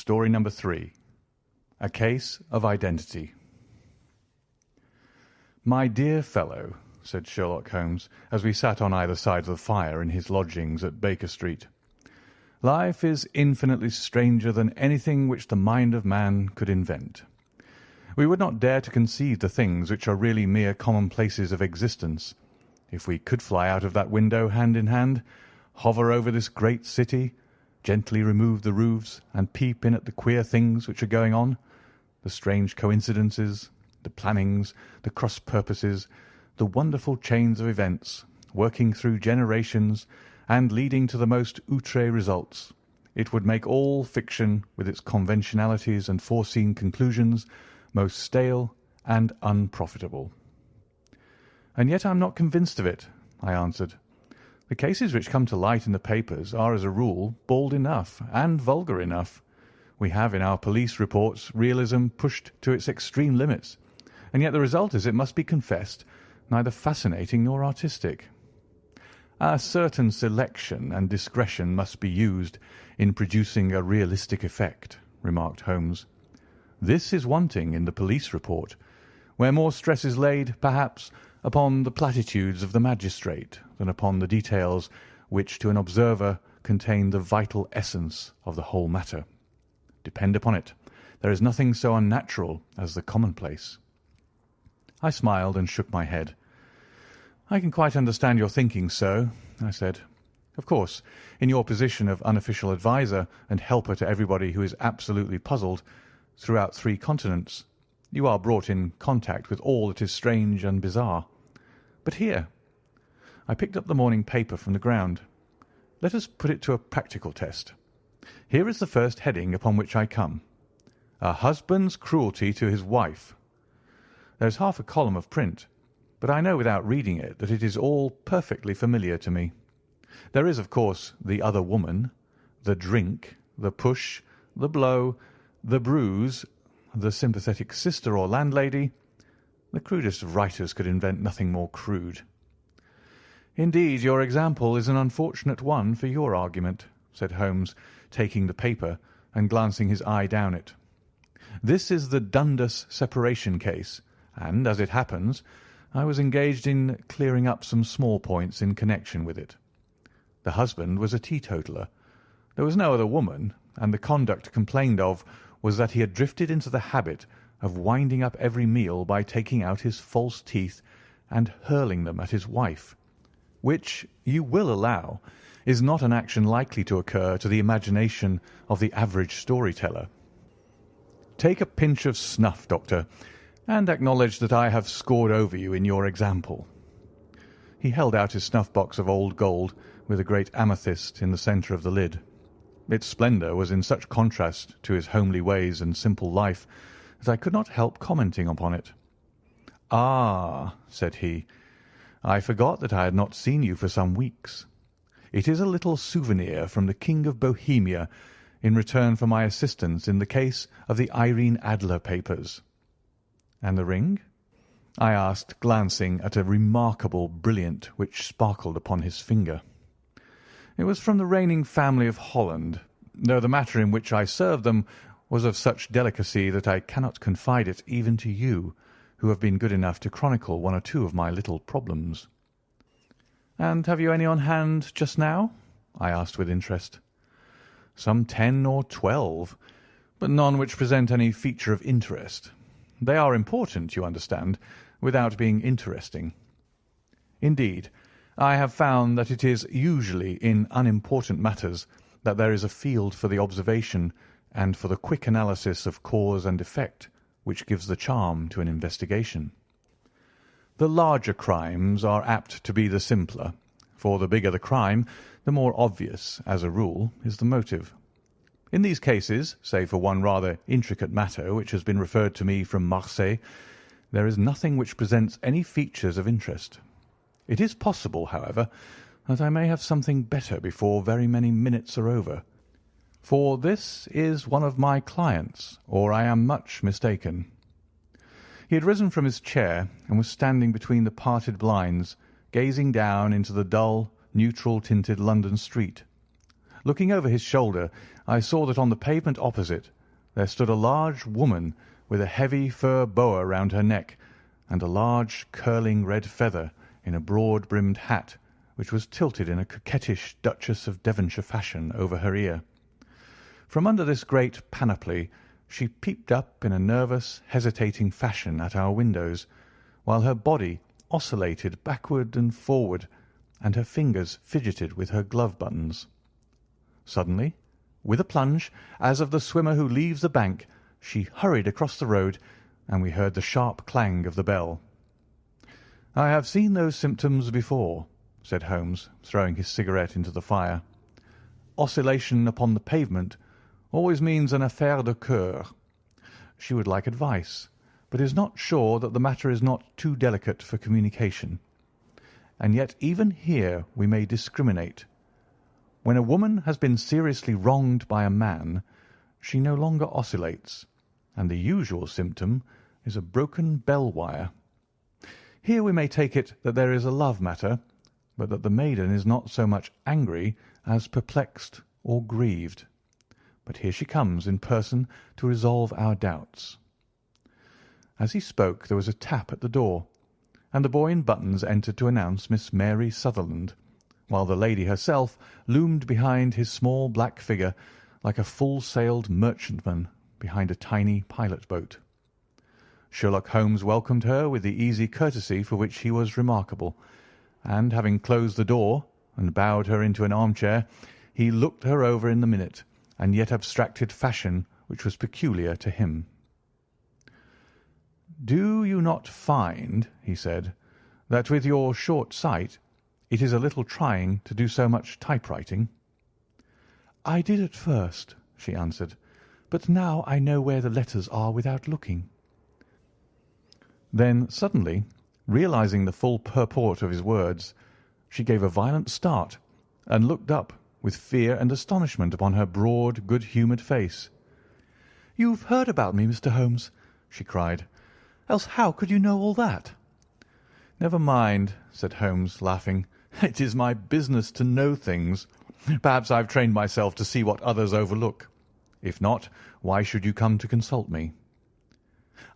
Story number 3. A Case of Identity. "My dear fellow," said Sherlock Holmes, as we sat on either side of the fire in his lodgings at Baker Street, "life is infinitely stranger than anything which the mind of man could invent. We would not dare to conceive the things which are really mere commonplaces of existence. If we could fly out of that window hand in hand, hover over this great city, gently remove the roofs, and peep in at the queer things which are going on, the strange coincidences, the plannings, the cross-purposes, the wonderful chains of events, working through generations and leading to the most outré results, it would make all fiction, with its conventionalities and foreseen conclusions, most stale and unprofitable." "And yet I am not convinced of it," I answered. "The cases which come to light in the papers are, as a rule, bald enough and vulgar enough. We have in our police reports realism pushed to its extreme limits, and yet the result is, it must be confessed, neither fascinating nor artistic. A certain selection and discretion must be used in producing a realistic effect," remarked Holmes. "This is wanting in the police report, where more stress is laid, perhaps, upon the platitudes of the magistrate than upon the details which, to an observer, contain the vital essence of the whole matter. Depend upon it, there is nothing so unnatural as the commonplace." I smiled and shook my head. "I can quite understand your thinking so," I said. "Of course, in your position of unofficial adviser and helper to everybody who is absolutely puzzled throughout 3 continents, you are brought in contact with all that is strange and bizarre. But here—" I picked up the morning paper from the ground. "Let us put it to a practical test. Here is the first heading upon which I come: 'A husband's cruelty to his wife.' There is half a column of print, but I know without reading it that it is all perfectly familiar to me. There is, of course, the other woman, the drink, the push, the blow, the bruise, the sympathetic sister or landlady. The crudest of writers could invent nothing more crude." "Indeed, your example is an unfortunate one for your argument," said Holmes, taking the paper and glancing his eye down it. "This is the Dundas separation case, and, as it happens, I was engaged in clearing up some small points in connection with it. The husband was a teetotaler. There was no other woman, and the conduct complained of was that he had drifted into the habit of winding up every meal by taking out his false teeth and hurling them at his wife, which, you will allow, is not an action likely to occur to the imagination of the average story-teller. Take a pinch of snuff, Doctor, and acknowledge that I have scored over you in your example." He held out his snuff-box of old gold with a great amethyst in the centre of the lid. Its splendour was in such contrast to his homely ways and simple life that I could not help commenting upon it. "Ah," said he, "I forgot that I had not seen you for some weeks. It is a little souvenir from the King of Bohemia in return for my assistance in the case of the Irene Adler papers." "And the ring?" I asked, glancing at a remarkable brilliant which sparkled upon his finger. "It was from the reigning family of Holland, though the matter in which I served them was of such delicacy that I cannot confide it even to you, who have been good enough to chronicle 1 or 2 of my little problems." "And have you any on hand just now?" I asked with interest. "Some 10 or 12, but none which present any feature of interest. They are important, you understand, without being interesting. Indeed, I have found that it is usually in unimportant matters that there is a field for the observation and for the quick analysis of cause and effect which gives the charm to an investigation. The larger crimes are apt to be the simpler, for the bigger the crime, the more obvious, as a rule, is the motive. In these cases, save for one rather intricate matter which has been referred to me from Marseille, there is nothing which presents any features of interest. It is possible, however, that I may have something better before very many minutes are over, for this is one of my clients, or I am much mistaken." He had risen from his chair and was standing between the parted blinds, gazing down into the dull, neutral-tinted London street. Looking over his shoulder, I saw that on the pavement opposite there stood a large woman with a heavy fur boa round her neck and a large curling red feather in a broad-brimmed hat, which was tilted in a coquettish Duchess of Devonshire fashion over her ear. From under this great panoply she peeped up in a nervous, hesitating fashion at our windows, while her body oscillated backward and forward, and her fingers fidgeted with her glove buttons. Suddenly, with a plunge, as of the swimmer who leaves the bank, she hurried across the road, and we heard the sharp clang of the bell. "I have seen those symptoms before," said Holmes, throwing his cigarette into the fire. "Oscillation upon the pavement always means an affaire de coeur. She would like advice, but is not sure that the matter is not too delicate for communication. And yet even here we may discriminate. When a woman has been seriously wronged by a man, she no longer oscillates, and the usual symptom is a broken bell wire. Here we may take it that there is a love matter, but that the maiden is not so much angry as perplexed or grieved. But here she comes in person to resolve our doubts." As he spoke there was a tap at the door, and the boy in buttons entered to announce Miss Mary Sutherland, while the lady herself loomed behind his small black figure like a full-sailed merchantman behind a tiny pilot-boat. Sherlock Holmes welcomed her with the easy courtesy for which he was remarkable, and having closed the door and bowed her into an armchair, he looked her over in the minute and yet abstracted fashion which was peculiar to him. "Do you not find," he said, "that with your short sight it is a little trying to do so much typewriting?" "I did at first," she answered, "but now I know where the letters are without looking." Then suddenly, realizing the full purport of his words, she gave a violent start and looked up with fear and astonishment upon her broad, good-humoured face. "You've heard about me, Mr. Holmes," she cried. "Else how could you know all that?" "Never mind," said Holmes, laughing. "It is my business to know things. Perhaps I've trained myself to see what others overlook. If not, why should you come to consult me?"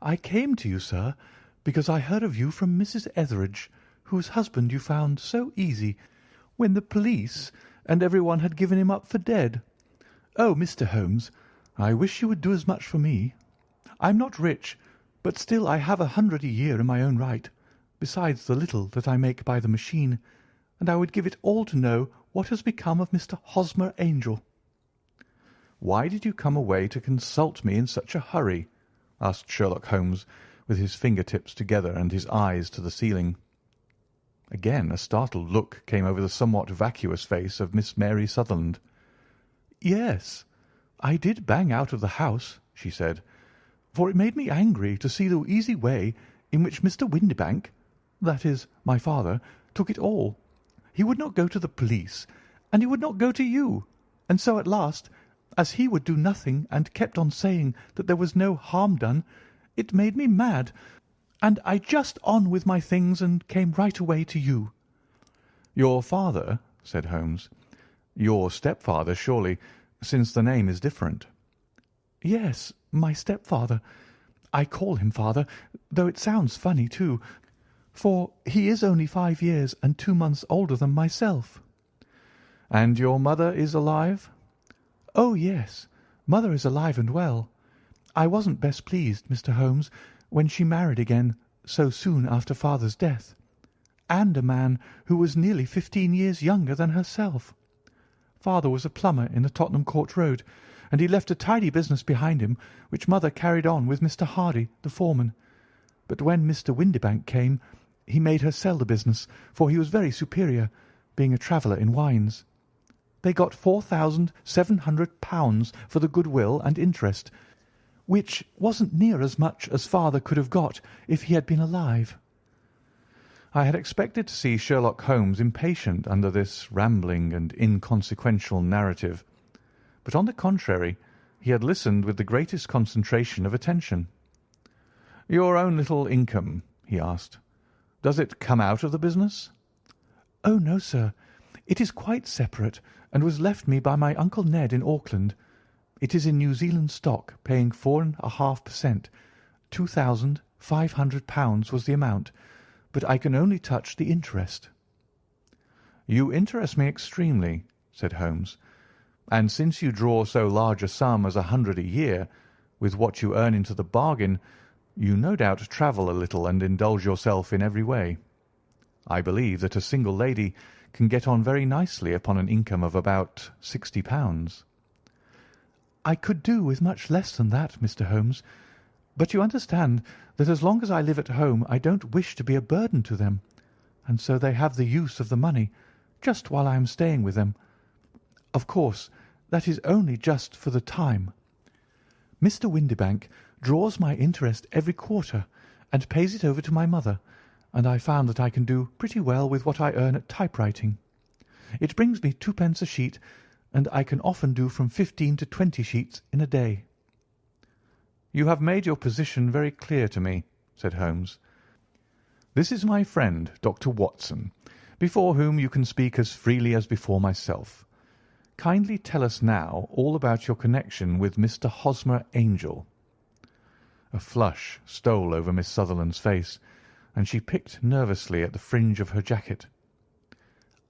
"I came to you, sir, because I heard of you from Mrs. Etheridge, whose husband you found so easy when the police and everyone had given him up for dead. Oh, Mr. Holmes, I wish you would do as much for me. I'm not rich, but still I have 100 a year in my own right, besides the little that I make by the machine, and I would give it all to know what has become of Mr. Hosmer Angel." "Why did you come away to consult me in such a hurry?" asked Sherlock Holmes, with his finger-tips together and his eyes to the ceiling. Again a startled look came over the somewhat vacuous face of Miss Mary Sutherland. "Yes, I did bang out of the house," she said, "for it made me angry to see the easy way in which Mr. Windibank, that is, my father, took it all. He would not go to the police, and he would not go to you, and so at last, as he would do nothing and kept on saying that there was no harm done, it made me mad, and I just on with my things and came right away to you." "Your father?" said Holmes. "Your stepfather, surely, since the name is different." "Yes, my stepfather. I call him father, though it sounds funny too, for he is only 5 years and 2 months older than myself." "And your mother is alive?" "Oh, yes, mother is alive and well. I wasn't best pleased, Mr. Holmes, when she married again so soon after father's death, and a man who was nearly 15 years younger than herself. Father was a plumber in the Tottenham Court Road, and he left a tidy business behind him, which mother carried on with Mr. Hardy, the foreman. But when Mr. Windibank came, he made her sell the business, for he was very superior, being a traveller in wines. They got £4,700 for the goodwill and interest, which wasn't near as much as father could have got if he had been alive." I had expected to see Sherlock Holmes impatient under this rambling and inconsequential narrative, but on the contrary, he had listened with the greatest concentration of attention. "Your own little income," he asked, "does it come out of the business?" "Oh, no, sir. It is quite separate, and was left me by my Uncle Ned in Auckland. It is in New Zealand stock, paying 4.5%. £2,500 was the amount, but I can only touch the interest." "You interest me extremely," said Holmes, "and since you draw so large a sum as 100 a year, with what you earn into the bargain, you no doubt travel a little and indulge yourself in every way. I believe that a single lady can get on very nicely upon an income of about £60. "I could do with much less than that, Mr. Holmes, but you understand that as long as I live at home I don't wish to be a burden to them, and so they have the use of the money just while I am staying with them. Of course, that is only just for the time. Mr. Windibank draws my interest every quarter and pays it over to my mother, and I found that I can do pretty well with what I earn at typewriting. It brings me 2 pence a sheet, and I can often do from 15 to 20 sheets in a day." "You have made your position very clear to me," said Holmes. "This is my friend, Dr. Watson, before whom you can speak as freely as before myself. Kindly tell us now all about your connection with Mr. Hosmer Angel." A flush stole over Miss Sutherland's face, and she picked nervously at the fringe of her jacket.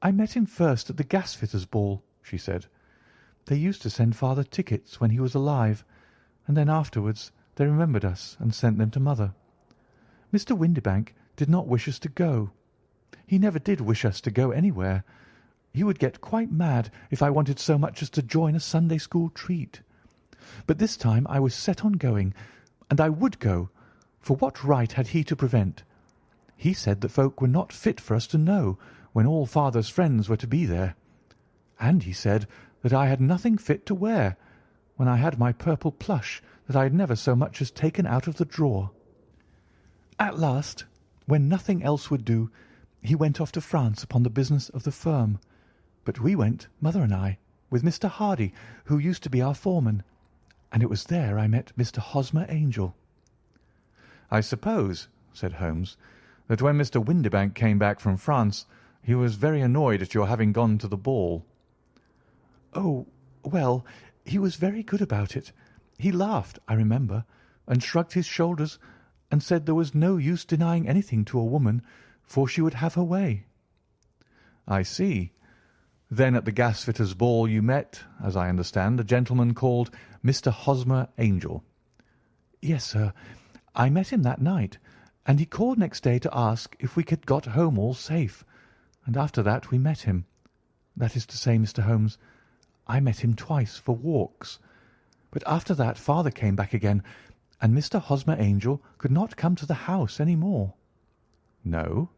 "I met him first at the gasfitters' ball," she said. "They used to send father tickets when he was alive, and then afterwards they remembered us and sent them to mother. Mr. Windibank did not wish us to go. He never did wish us to go anywhere. He would get quite mad if I wanted so much as to join a Sunday school treat. But this time I was set on going, and I would go, for what right had he to prevent? He said that folk were not fit for us to know when all father's friends were to be there. And he said that I had nothing fit to wear, when I had my purple plush that I had never so much as taken out of the drawer. At last, when nothing else would do, he went off to France upon the business of the firm. But we went, mother and I, with Mr. Hardy, who used to be our foreman, and it was there I met Mr. Hosmer Angel." "I suppose," said Holmes, "that when Mr. Windibank came back from France he was very annoyed at your having gone to the ball." "Oh, well, he was very good about it. He laughed, I remember, and shrugged his shoulders, and said there was no use denying anything to a woman, for she would have her way." "I see. Then at the gasfitters' ball you met, as I understand, a gentleman called Mr. Hosmer Angel." "Yes, sir. I met him that night, and he called next day to ask if we had got home all safe, and after that we met him. That is to say, Mr. Holmes, I met him twice for walks. But after that father came back again, and Mr. Hosmer Angel could not come to the house any more." "No?"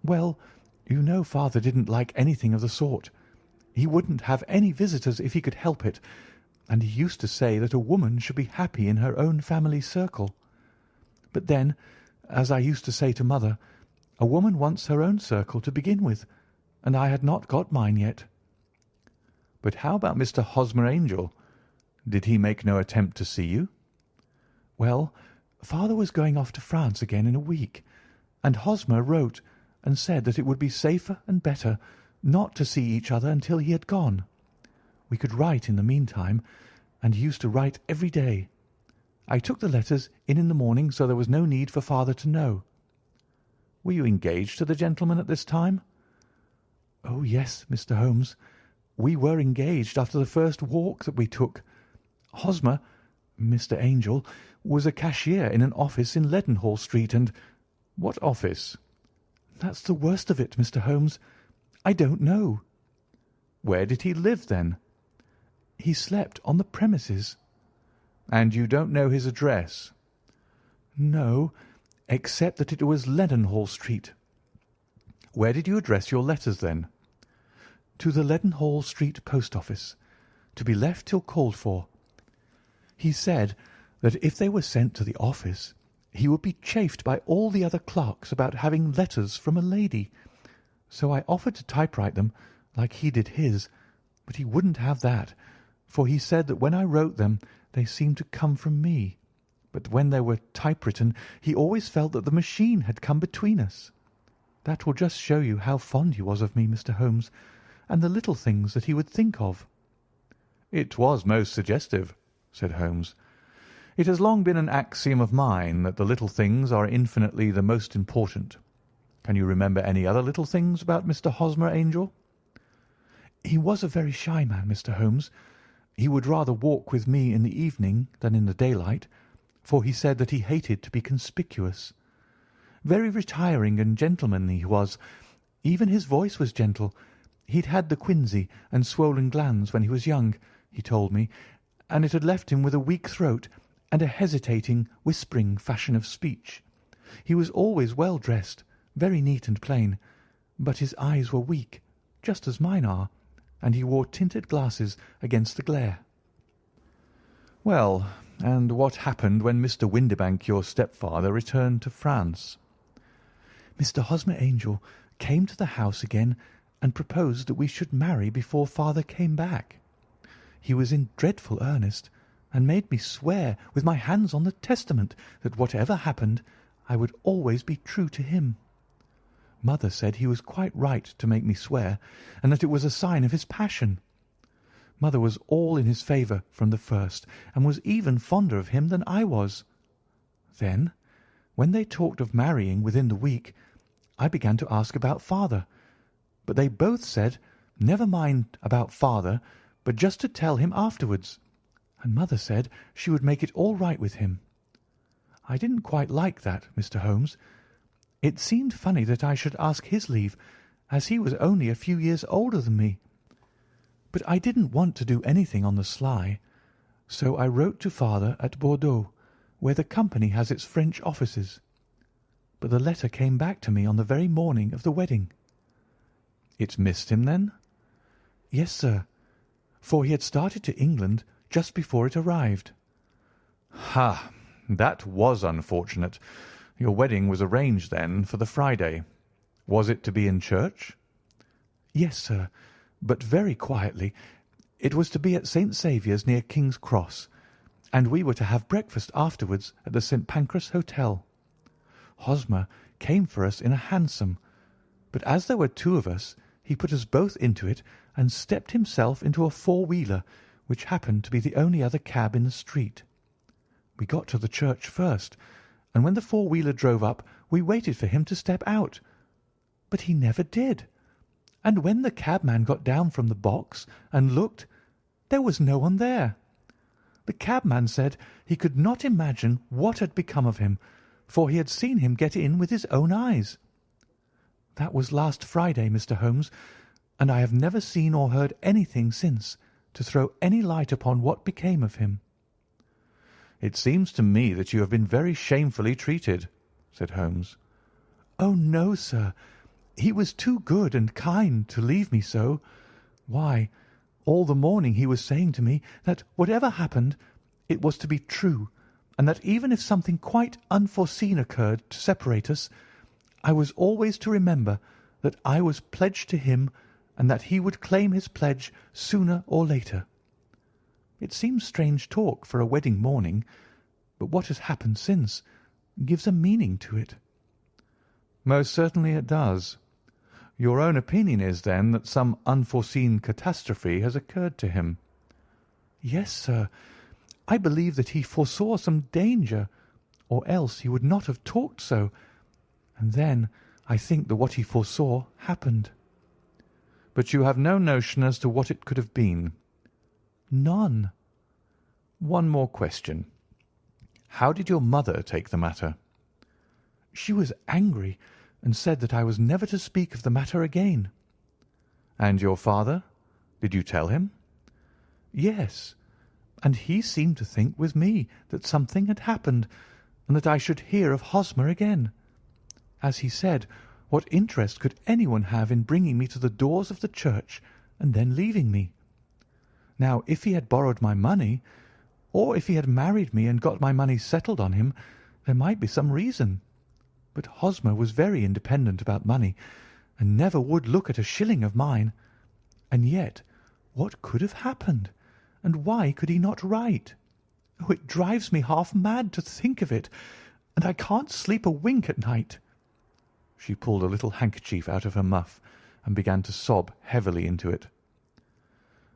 "Well, you know father didn't like anything of the sort. He wouldn't have any visitors if he could help it, and he used to say that a woman should be happy in her own family circle. But then, as I used to say to mother, a woman wants her own circle to begin with, and I had not got mine yet." "But how about Mr. Hosmer Angel? Did he make no attempt to see you?" "Well, father was going off to France again in a week, and Hosmer wrote and said that it would be safer and better not to see each other until he had gone. We could write in the meantime, and he used to write every day. I took the letters in the morning, so there was no need for father to know." "Were you engaged to the gentleman at this time?" "Oh, yes, Mr. Holmes. We were engaged after the first walk that we took. Hosmer, Mr. Angel, was a cashier in an office in Leadenhall Street, and—" "What office?" "That's the worst of it, Mr. Holmes. I don't know." "Where did he live, then?" "He slept on the premises." "And you don't know his address?" "No, except that it was Leadenhall Street." "Where did you address your letters, then?" "To the Leadenhall Street post office, to be left till called for. He said that if they were sent to the office, he would be chaffed by all the other clerks about having letters from a lady. So I offered to typewrite them, like he did his, but he wouldn't have that, for he said that when I wrote them they seemed to come from me, but when they were typewritten he always felt that the machine had come between us. That will just show you how fond he was of me, Mr. Holmes, and the little things that he would think of." "It was most suggestive," said Holmes. "It has long been an axiom of mine that the little things are infinitely the most important. Can you remember any other little things about Mr. Hosmer, Angel?" "He was a very shy man, Mr. Holmes. He would rather walk with me in the evening than in the daylight, for he said that he hated to be conspicuous. Very retiring and gentlemanly he was. Even his voice was gentle. He'd had the quinsy and swollen glands when he was young, he told me, and it had left him with a weak throat and a hesitating, whispering fashion of speech. He was always well dressed, very neat and plain, but his eyes were weak, just as mine are, and he wore tinted glasses against the glare." "Well, and what happened when Mr. Windibank, your stepfather, returned to France?" "Mr. Hosmer, Angel, came to the house again and proposed that we should marry before father came back. He was in dreadful earnest, and made me swear with my hands on the testament that whatever happened I would always be true to him. Mother said he was quite right to make me swear, and that it was a sign of his passion. Mother was all in his favour from the first, and was even fonder of him than I was. Then, when they talked of marrying within the week, I began to ask about father, but they both said never mind about father, but just to tell him afterwards, and mother said she would make it all right with him. I didn't quite like that, Mr. Holmes. It seemed funny that I should ask his leave, as he was only a few years older than me. But I didn't want to do anything on the sly, so I wrote to father at Bordeaux, where the company has its French offices. But the letter came back to me on the very morning of the wedding." "It missed him, then?" "Yes, sir, for he had started to England just before it arrived." "Ha! That was unfortunate. Your wedding was arranged, then, for the Friday. Was it to be in church?" "Yes, sir, but very quietly. It was to be at St. Saviour's near King's Cross, and we were to have breakfast afterwards at the St. Pancras Hotel. Hosmer came for us in a hansom, but as there were two of us, he put us both into it and stepped himself into a four-wheeler, which happened to be the only other cab in the street. We got to the church first, and when the four-wheeler drove up, we waited for him to step out. But he never did, and when the cabman got down from the box and looked, there was no one there. The cabman said he could not imagine what had become of him, for he had seen him get in with his own eyes. That was last Friday, Mr. Holmes, and I have never seen or heard anything since to throw any light upon what became of him." "It seems to me that you have been very shamefully treated," said Holmes. "Oh, no, sir. He was too good and kind to leave me so. Why, all the morning he was saying to me that whatever happened, it was to be true, and that even if something quite unforeseen occurred to separate us, I was always to remember that I was pledged to him, and that he would claim his pledge sooner or later. It seems strange talk for a wedding morning, but what has happened since gives a meaning to it." "Most certainly it does. Your own opinion is, then, that some unforeseen catastrophe has occurred to him?" "Yes, sir. I believe that he foresaw some danger, or else he would not have talked so, and then I think that what he foresaw happened." "But you have no notion as to what it could have been?" "None." "One more question. How did your mother take the matter?" "She was angry, and said that I was never to speak of the matter again." "And your father? Did you tell him?" "Yes, and he seemed to think with me that something had happened, and that I should hear of Hosmer again. As he said, what interest could anyone have in bringing me to the doors of the church and then leaving me? Now, if he had borrowed my money, or if he had married me and got my money settled on him, there might be some reason. But Hosmer was very independent about money, and never would look at a shilling of mine. And yet, what could have happened, and why could he not write? Oh, it drives me half mad to think of it, and I can't sleep a wink at night." She pulled a little handkerchief out of her muff and began to sob heavily into it.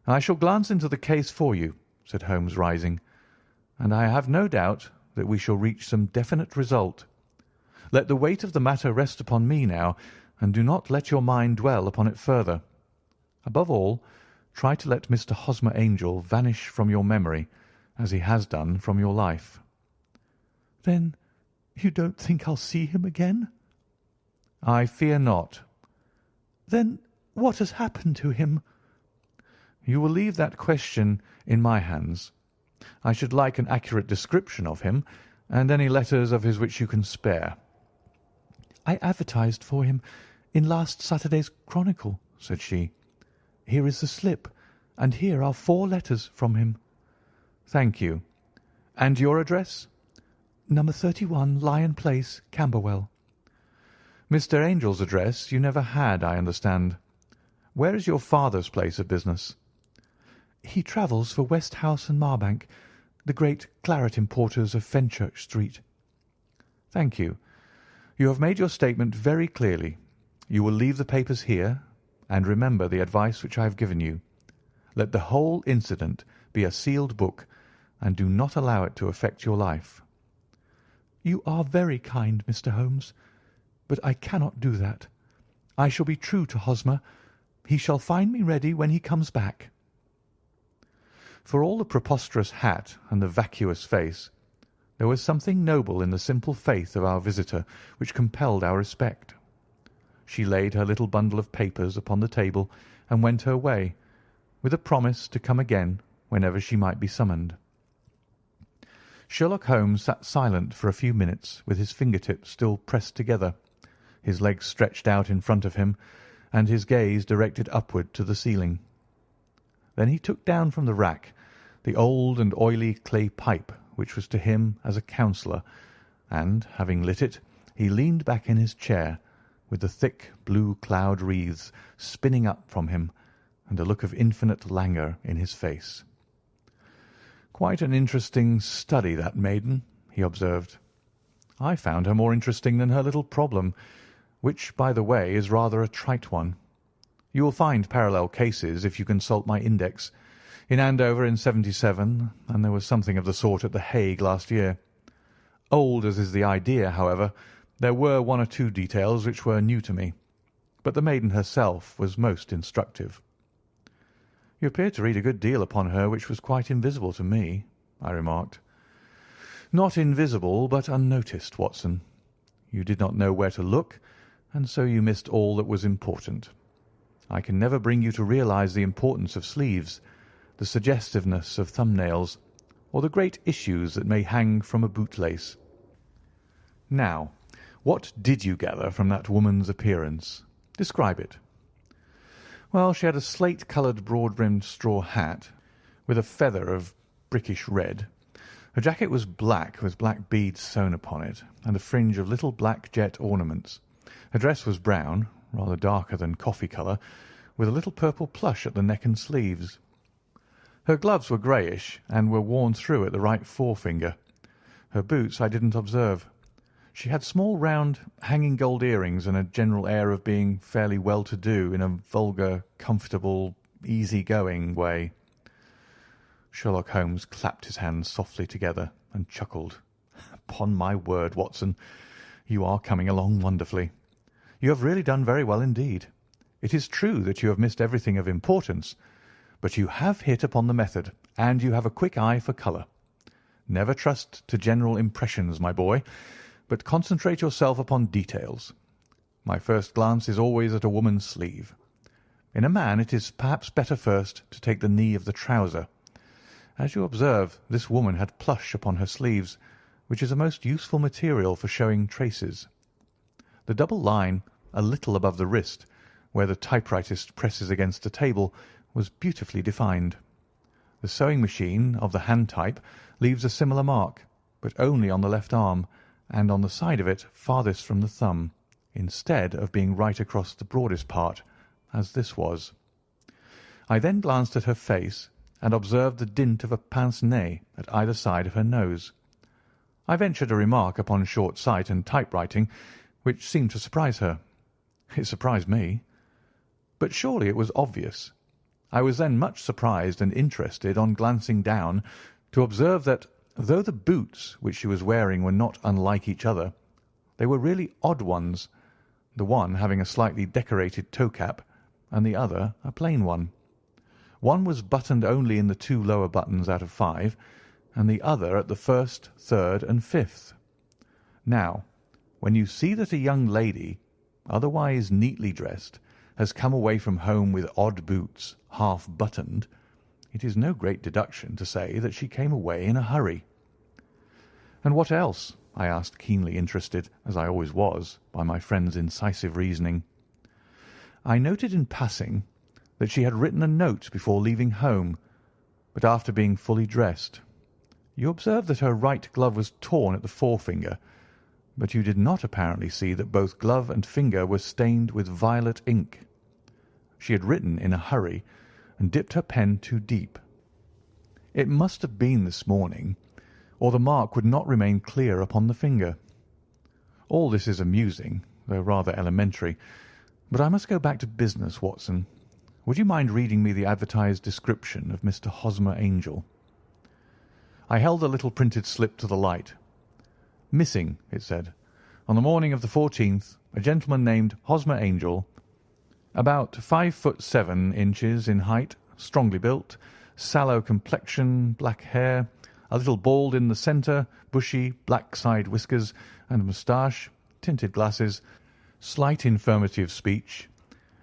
"I shall glance into the case for you," said Holmes, rising, "and I have no doubt that we shall reach some definite result. Let the weight of the matter rest upon me now, and do not let your mind dwell upon it further. Above all, try to let Mr. Hosmer Angel vanish from your memory, as he has done from your life." "Then you don't think I'll see him again?" "I fear not." "Then what has happened to him?" "You will leave that question in my hands. I should like an accurate description of him, and any letters of his which you can spare." "I advertised for him in last Saturday's Chronicle," said she. "Here is the slip, and here are 4 letters from him." "Thank you. And your address?" "No. 31 Lion Place, Camberwell." "Mr. Angel's address you never had, I understand. Where is your father's place of business?" "He travels for Westhouse and Marbank, the great claret importers of Fenchurch Street." "Thank you. You have made your statement very clearly. You will leave the papers here, and remember the advice which I have given you. Let the whole incident be a sealed book, and do not allow it to affect your life." "You are very kind, Mr. Holmes, but I cannot do that. I shall be true to Hosmer. He shall find me ready when he comes back." For all the preposterous hat and the vacuous face, there was something noble in the simple faith of our visitor which compelled our respect. She laid her little bundle of papers upon the table and went her way, with a promise to come again whenever she might be summoned. Sherlock Holmes sat silent for a few minutes with his fingertips still pressed together, his legs stretched out in front of him, and his gaze directed upward to the ceiling. Then he took down from the rack the old and oily clay pipe which was to him as a counsellor, and, having lit it, he leaned back in his chair, with the thick blue cloud wreaths spinning up from him, and a look of infinite languor in his face. "Quite an interesting study, that maiden," he observed. "I found her more interesting than her little problem, which, by the way, is rather a trite one. You will find parallel cases if you consult my index. In Andover in '77, and there was something of the sort at The Hague last year. Old as is the idea, however, there were 1 or 2 details which were new to me, but the maiden herself was most instructive." "You appeared to read a good deal upon her which was quite invisible to me," I remarked. "Not invisible, but unnoticed, Watson. You did not know where to look, and so you missed all that was important. I can never bring you to realize the importance of sleeves, the suggestiveness of thumbnails, or the great issues that may hang from a bootlace. Now, what did you gather from that woman's appearance? Describe it." "Well, she had a slate-coloured, broad-brimmed straw hat, with a feather of brickish red. Her jacket was black, with black beads sewn upon it, and a fringe of little black jet ornaments. Her dress was brown, rather darker than coffee colour, with a little purple plush at the neck and sleeves. Her gloves were greyish, and were worn through at the right forefinger. Her boots I didn't observe. She had small, round, hanging gold earrings, and a general air of being fairly well-to-do in a vulgar, comfortable, easy-going way." Sherlock Holmes clapped his hands softly together and chuckled. "Upon my word, Watson, you are coming along wonderfully. You have really done very well indeed. It is true that you have missed everything of importance, but you have hit upon the method, and you have a quick eye for colour. Never trust to general impressions, my boy, but concentrate yourself upon details. My first glance is always at a woman's sleeve. In a man it is perhaps better first to take the knee of the trouser. As you observe, this woman had plush upon her sleeves, which is a most useful material for showing traces. The double line, a little above the wrist, where the typewritist presses against the table, was beautifully defined. The sewing machine of the hand type leaves a similar mark, but only on the left arm, and on the side of it farthest from the thumb, instead of being right across the broadest part, as this was. I then glanced at her face, and observed the dint of a pince-nez at either side of her nose. I ventured a remark upon short sight and typewriting, which seemed to surprise her. It surprised me. But surely it was obvious. I was then much surprised and interested on glancing down to observe that, though the boots which she was wearing were not unlike each other, they were really odd ones, the one having a slightly decorated toe-cap and the other a plain one. One was buttoned only in the 2 lower buttons out of 5, and the other at the 1st, 3rd, and 5th. Now, when you see that a young lady, otherwise neatly dressed, has come away from home with odd boots, half buttoned, it is no great deduction to say that she came away in a hurry. "And what else?" I asked, keenly interested, as I always was, by my friend's incisive reasoning. "I noted in passing that she had written a note before leaving home, but after being fully dressed. You observed that her right glove was torn at the forefinger, but you did not apparently see that both glove and finger were stained with violet ink. She had written in a hurry and dipped her pen too deep. It must have been this morning, or the mark would not remain clear upon the finger. All this is amusing, though rather elementary, but I must go back to business, Watson. Would you mind reading me the advertised description of Mr. Hosmer Angel?" I held the little printed slip to the light. "Missing," it said, "on the morning of the 14th, a gentleman named Hosmer Angel, about 5'7" in height, strongly built, sallow complexion, black hair, a little bald in the centre, bushy, black side whiskers and moustache, tinted glasses, slight infirmity of speech,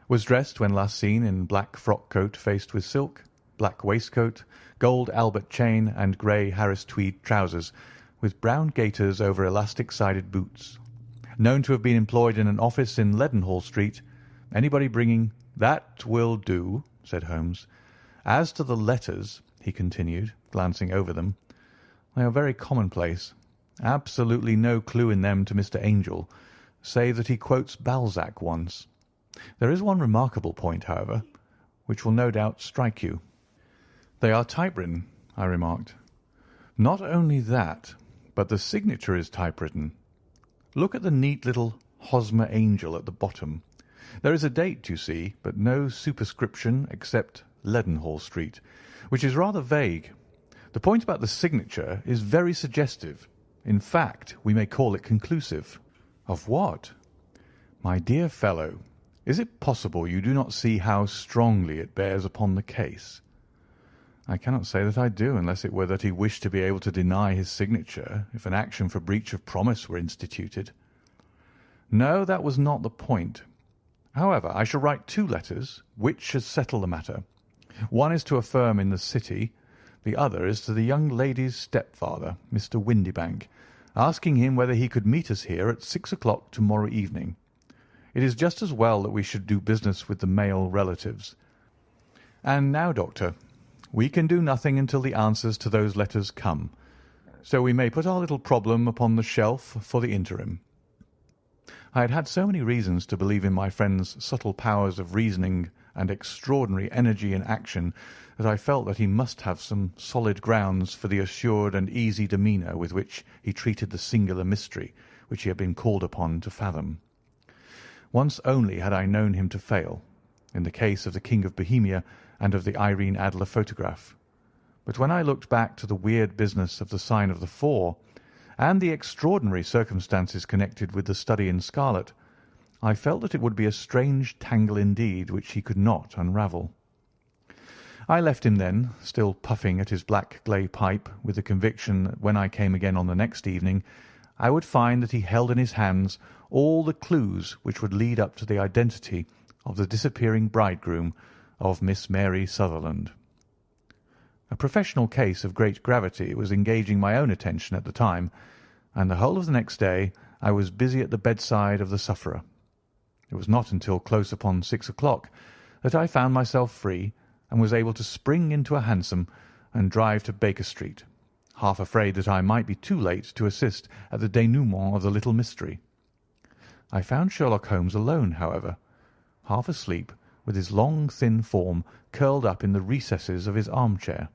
was dressed when last seen in black frock coat faced with silk, black waistcoat, gold Albert chain and grey Harris tweed trousers, with brown gaiters over elastic-sided boots. Known to have been employed in an office in Leadenhall Street. Anybody bringing—" "That will do," said Holmes. "As to the letters," he continued, glancing over them, "they are very commonplace. Absolutely no clue in them to Mr. Angel, save that he quotes Balzac once. There is one remarkable point, however, which will no doubt strike you." "They are typewritten," I remarked. "Not only that, but the signature is typewritten. Look at the neat little Hosmer Angel at the bottom. There is a date, you see, but no superscription except Leadenhall Street, which is rather vague. The point about the signature is very suggestive. In fact, we may call it conclusive." "Of what?" "My dear fellow, is it possible you do not see how strongly it bears upon the case?" "I cannot say that I do, unless it were that he wished to be able to deny his signature if an action for breach of promise were instituted." "No, that was not the point. However, I shall write 2 letters, which should settle the matter. One is to a firm in the City, the other is to the young lady's stepfather, Mr. Windibank, asking him whether he could meet us here at 6 o'clock to-morrow evening. It is just as well that we should do business with the male relatives. And now, Doctor, we can do nothing until the answers to those letters come, so we may put our little problem upon the shelf for the interim." I had had so many reasons to believe in my friend's subtle powers of reasoning and extraordinary energy in action that I felt that he must have some solid grounds for the assured and easy demeanour with which he treated the singular mystery which he had been called upon to fathom. Once only had I known him to fail, in the case of the King of Bohemia and of the Irene Adler photograph. But when I looked back to the weird business of the sign of the 4, and the extraordinary circumstances connected with the study in scarlet, I felt that it would be a strange tangle indeed which he could not unravel. I left him then, still puffing at his black clay pipe, with the conviction that when I came again on the next evening, I would find that he held in his hands all the clues which would lead up to the identity of the disappearing bridegroom of Miss Mary Sutherland. A professional case of great gravity was engaging my own attention at the time, and the whole of the next day I was busy at the bedside of the sufferer. It was not until close upon 6 o'clock that I found myself free and was able to spring into a hansom and drive to Baker Street, half afraid that I might be too late to assist at the denouement of the little mystery. I found Sherlock Holmes alone, however, half asleep, with his long, thin form curled up in the recesses of his armchair.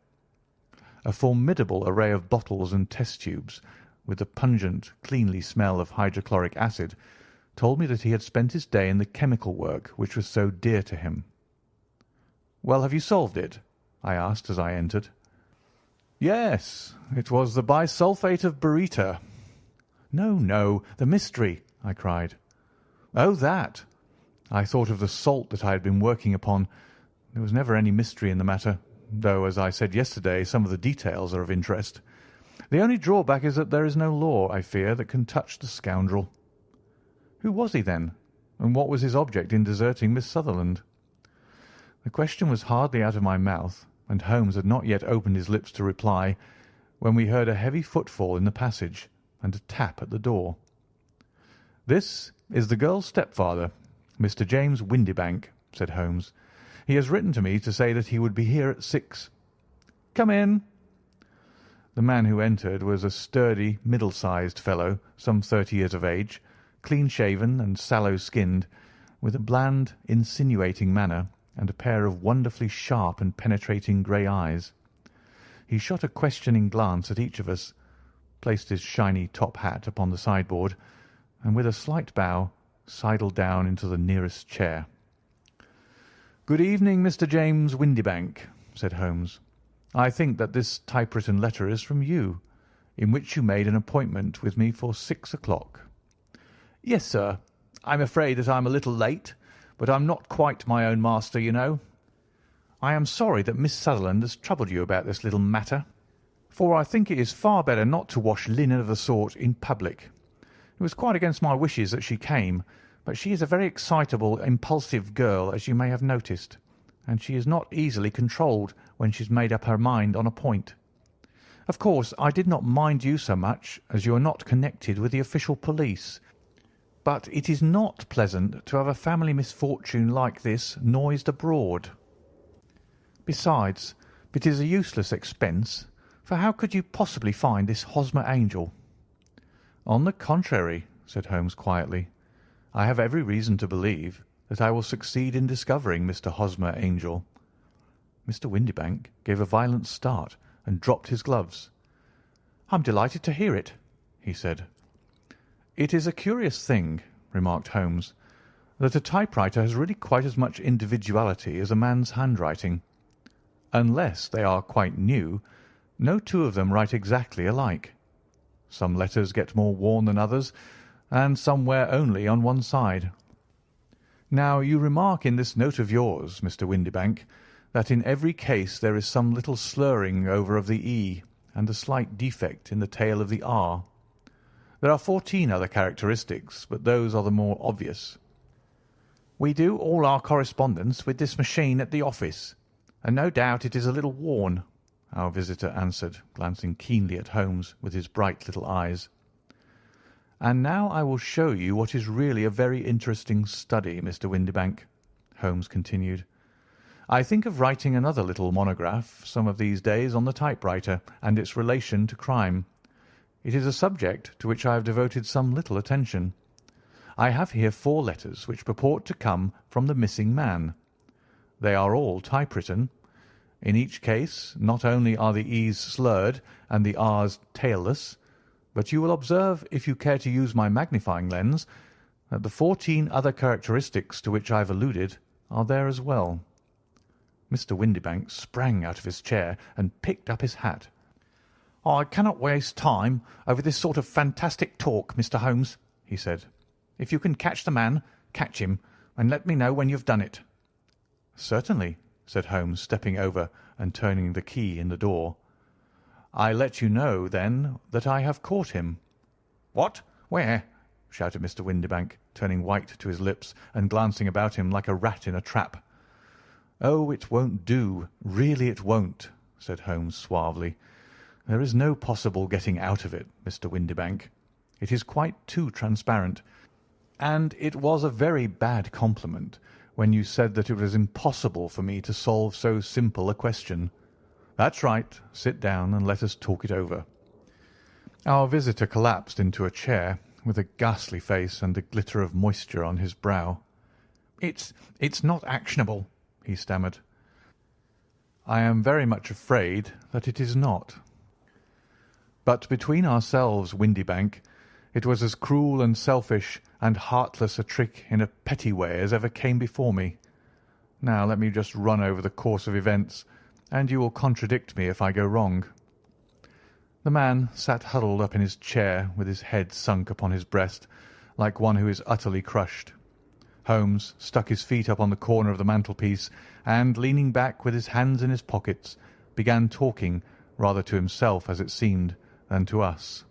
A formidable array of bottles and test tubes, with the pungent, cleanly smell of hydrochloric acid, told me that he had spent his day in the chemical work which was so dear to him. Well, have you solved it? I asked as I entered. Yes, it was the bisulfate of baryta. No, no, the mystery, I cried. Oh, that. I thought of the salt that I had been working upon. There was never any mystery in the matter, though, as I said yesterday, some of the details are of interest. The only drawback is that there is no law, I fear, that can touch the scoundrel. Who was he, then, and what was his object in deserting Miss Sutherland? The question was hardly out of my mouth, and Holmes had not yet opened his lips to reply, when we heard a heavy footfall in the passage and a tap at the door. "This is the girl's stepfather, Mr. James Windibank," said Holmes. "He has written to me to say that he would be here at 6. Come in." The man who entered was a sturdy, middle-sized fellow, some 30 years of age, clean-shaven and sallow-skinned, with a bland, insinuating manner and a pair of wonderfully sharp and penetrating grey eyes. He shot a questioning glance at each of us, placed his shiny top hat upon the sideboard, and with a slight bow sidled down into the nearest chair. "Good evening, Mr. James Windibank," said Holmes. "I think that this typewritten letter is from you, in which you made an appointment with me for 6 o'clock." "Yes, sir. I'm afraid that I'm a little late, but I'm not quite my own master, you know. I am sorry that Miss Sutherland has troubled you about this little matter, for I think it is far better not to wash linen of the sort in public. It was quite against my wishes that she came, but she is a very excitable, impulsive girl, as you may have noticed, and she is not easily controlled when she's made up her mind on a point. Of course, I did not mind you so much, as you are not connected with the official police, but it is not pleasant to have a family misfortune like this noised abroad. Besides, it is a useless expense, for how could you possibly find this Hosmer Angel?" "On the contrary," said Holmes quietly, "I have every reason to believe that I will succeed in discovering Mr. Hosmer Angel." Mr. Windibank gave a violent start and dropped his gloves. "I'm delighted to hear it," he said. "It is a curious thing," remarked Holmes, "that a typewriter has really quite as much individuality as a man's handwriting. Unless they are quite new, no two of them write exactly alike. Some letters get more worn than others, and some wear only on one side. Now, you remark in this note of yours, Mr. Windibank, that in every case there is some little slurring over of the E and a slight defect in the tail of the R. There are 14 other characteristics, but those are the more obvious. We do all our correspondence with this machine at the office, and no doubt it is a little worn," our visitor answered, glancing keenly at Holmes with his bright little eyes. "And now I will show you what is really a very interesting study, Mr. Windibank," Holmes continued. "I think of writing another little monograph some of these days on the typewriter and its relation to crime. It is a subject to which I have devoted some little attention. I have here 4 letters which purport to come from the missing man. They are all typewritten. In each case, not only are the E's slurred and the R's tailless, but you will observe, if you care to use my magnifying lens, that the 14 other characteristics to which I have alluded are there as well." Mr. Windibank sprang out of his chair and picked up his hat. "I cannot waste time over this sort of fantastic talk, Mr. Holmes," he said. "If you can catch the man, catch him, and let me know when you have done it." "Certainly," said Holmes, stepping over and turning the key in the door. "I let you know, then, that I have caught him." "What? Where?" shouted Mr. Windibank, turning white to his lips and glancing about him like a rat in a trap. "Oh, it won't do, really it won't," said Holmes suavely. "There is no possible getting out of it, Mr. Windibank. It is quite too transparent, and it was a very bad compliment when you said that it was impossible for me to solve so simple a question. That's right. Sit down and let us talk it over." Our visitor collapsed into a chair with a ghastly face and a glitter of moisture on his brow. It's not actionable," he stammered. "I am very much afraid that it is not. But between ourselves, Windibank, it was as cruel and selfish and heartless a trick in a petty way as ever came before me. Now let me just run over the course of events, and you will contradict me if I go wrong." The man sat huddled up in his chair with his head sunk upon his breast, like one who is utterly crushed. Holmes stuck his feet up on the corner of the mantelpiece and, leaning back with his hands in his pockets, began talking, rather to himself, as it seemed, than to us.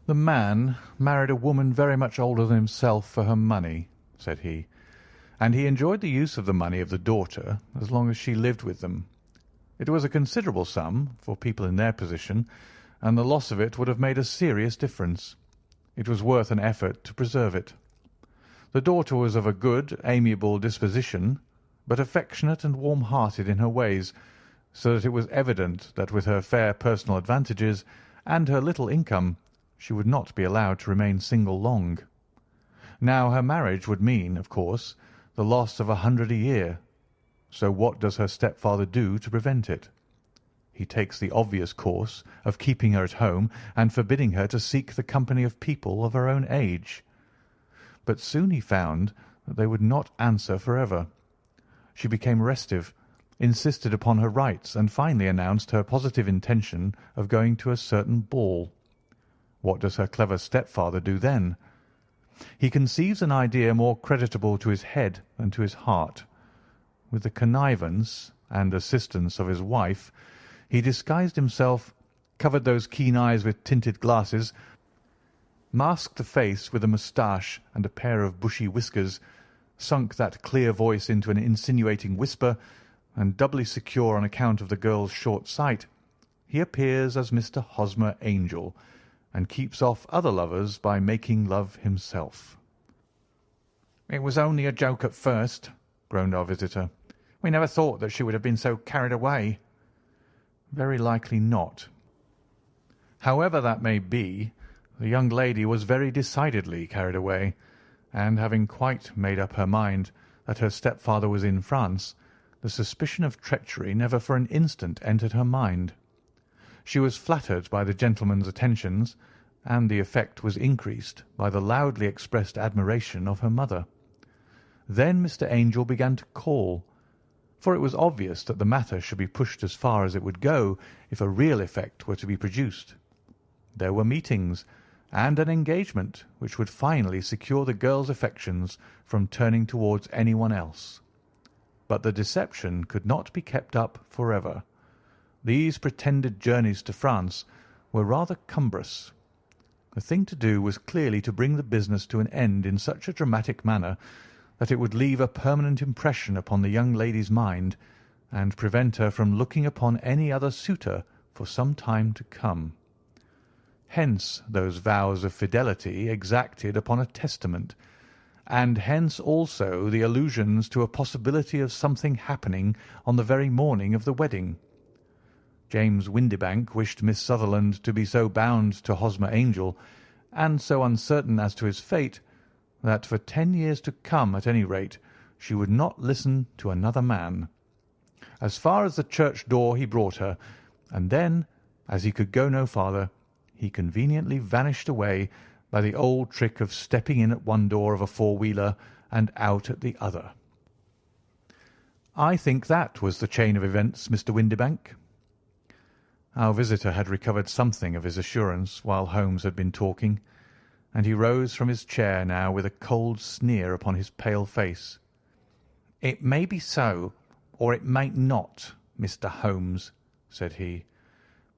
"The man married a woman very much older than himself for her money," said he, "and he enjoyed the use of the money of the daughter as long as she lived with them. It was a considerable sum for people in their position, and the loss of it would have made a serious difference. It was worth an effort to preserve it. The daughter was of a good, amiable disposition, but affectionate and warm-hearted in her ways, so that it was evident that with her fair personal advantages and her little income she would not be allowed to remain single long. Now her marriage would mean, of course, the loss of 100 a year. So what does her stepfather do to prevent it? He takes the obvious course of keeping her at home and forbidding her to seek the company of people of her own age. But soon he found that they would not answer for ever. She became restive, insisted upon her rights, and finally announced her positive intention of going to a certain ball. What does her clever stepfather do then? He conceives an idea more creditable to his head than to his heart. With the connivance and assistance of his wife, he disguised himself, covered those keen eyes with tinted glasses, masked the face with a moustache and a pair of bushy whiskers, sunk that clear voice into an insinuating whisper, and doubly secure on account of the girl's short sight, he appears as Mr. Hosmer Angel, and keeps off other lovers by making love himself. "It was only a joke at first," groaned our visitor. "We never thought that she would have been so carried away." "Very likely not. However that may be, the young lady was very decidedly carried away, and having quite made up her mind that her stepfather was in France, the suspicion of treachery never for an instant entered her mind. She was flattered by the gentleman's attentions, and the effect was increased by the loudly expressed admiration of her mother. Then Mr. Angel began to call, for it was obvious that the matter should be pushed as far as it would go if a real effect were to be produced. There were meetings, and an engagement which would finally secure the girl's affections from turning towards anyone else. But the deception could not be kept up forever. These pretended journeys to France were rather cumbrous. The thing to do was clearly to bring the business to an end in such a dramatic manner that it would leave a permanent impression upon the young lady's mind, and prevent her from looking upon any other suitor for some time to come. Hence those vows of fidelity exacted upon a testament, and hence also the allusions to a possibility of something happening on the very morning of the wedding. James Windibank wished Miss Sutherland to be so bound to Hosmer Angel, and so uncertain as to his fate, that for 10 years to come, at any rate, she would not listen to another man. As far as the church door he brought her, and then, as he could go no farther, he conveniently vanished away by the old trick of stepping in at one door of a four-wheeler and out at the other. I think that was the chain of events, Mr. Windibank." Our visitor had recovered something of his assurance while Holmes had been talking, and he rose from his chair now with a cold sneer upon his pale face. "It may be so, or it may not, Mr. Holmes," said he.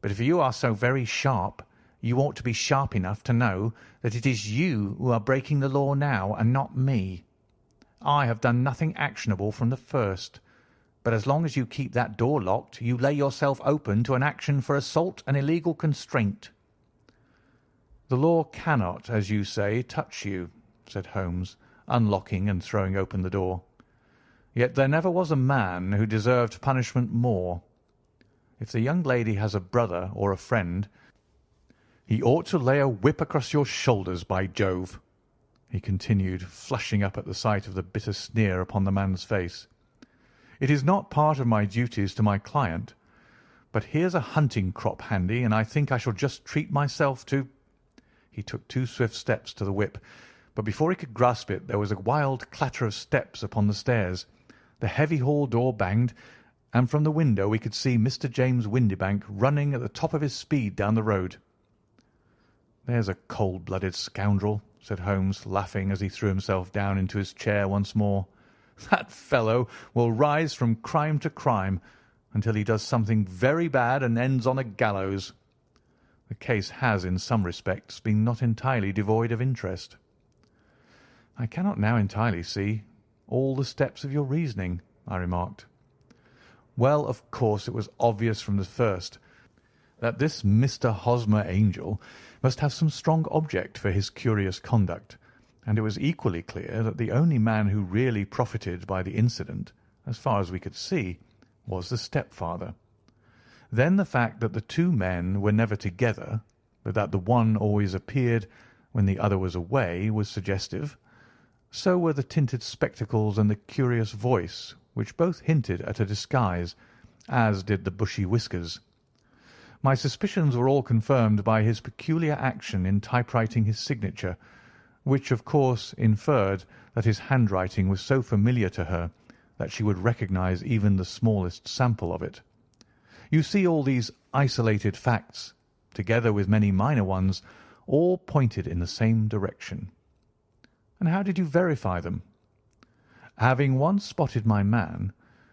"But if you are so very sharp, you ought to be sharp enough to know that it is you who are breaking the law now, and not me. I have done nothing actionable from the first, but as long as you keep that door locked, you lay yourself open to an action for assault and illegal constraint." "The law cannot, as you say, touch you," said Holmes, unlocking and throwing open the door. "Yet there never was a man who deserved punishment more. If the young lady has a brother or a friend, he ought to lay a whip across your shoulders, by Jove," he continued, flushing up at the sight of the bitter sneer upon the man's face. "It is not part of my duties to my client, but here's a hunting crop handy, and I think I shall just treat myself to—" He took 2 swift steps to the whip, but before he could grasp it there was a wild clatter of steps upon the stairs, The heavy hall door banged, and from the window we could see Mr. James Windibank running at the top of his speed down the road. "There's a cold-blooded scoundrel," said Holmes, laughing as he threw himself down into his chair once more. "That fellow will rise from crime to crime until he does something very bad and ends on a gallows. The case has, in some respects, been not entirely devoid of interest." "I cannot now entirely see all the steps of your reasoning," I remarked. "Well, of course, it was obvious from the first that this Mr. Hosmer Angel must have some strong object for his curious conduct, and it was equally clear that the only man who really profited by the incident, as far as we could see, was the stepfather. Then the fact that the two men were never together, but that the one always appeared when the other was away, was suggestive. So were the tinted spectacles and the curious voice, which both hinted at a disguise, as did the bushy whiskers. My suspicions were all confirmed by his peculiar action in typewriting his signature, which of course inferred that his handwriting was so familiar to her that she would recognize even the smallest sample of it. You see, all these isolated facts, together with many minor ones, all pointed in the same direction." "And how did you verify them?" "Having once spotted my man,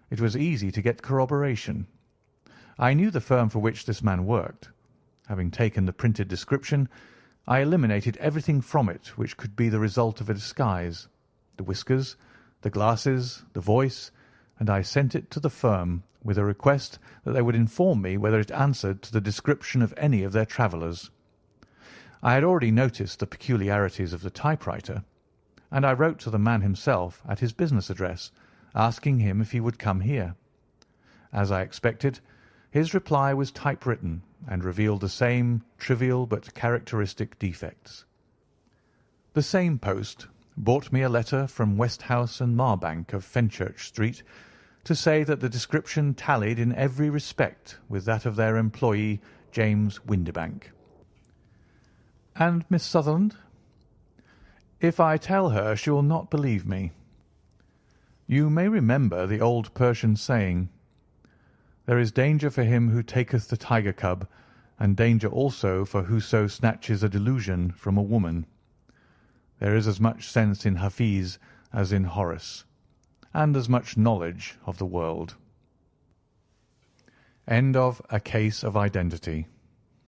it was easy to get corroboration. I knew the firm for which this man worked. Having taken the printed description, I eliminated everything from it which could be the result of a disguise, the whiskers, the glasses, the voice, and I sent it to the firm with a request that they would inform me whether it answered to the description of any of their travellers. I had already noticed the peculiarities of the typewriter, and I wrote to the man himself at his business address, asking him if he would come here. As I expected, his reply was typewritten and revealed the same trivial but characteristic defects. The same post brought me a letter from Westhouse and Marbank of Fenchurch Street to say that the description tallied in every respect with that of their employee, James Windibank." "And Miss Sutherland?" "If I tell her, she will not believe me. You may remember the old Persian saying, 'There is danger for him who taketh the tiger cub, and danger also for whoso snatches a delusion from a woman.' There is as much sense in Hafiz as in Horace, and as much knowledge of the world." End of A Case of Identity.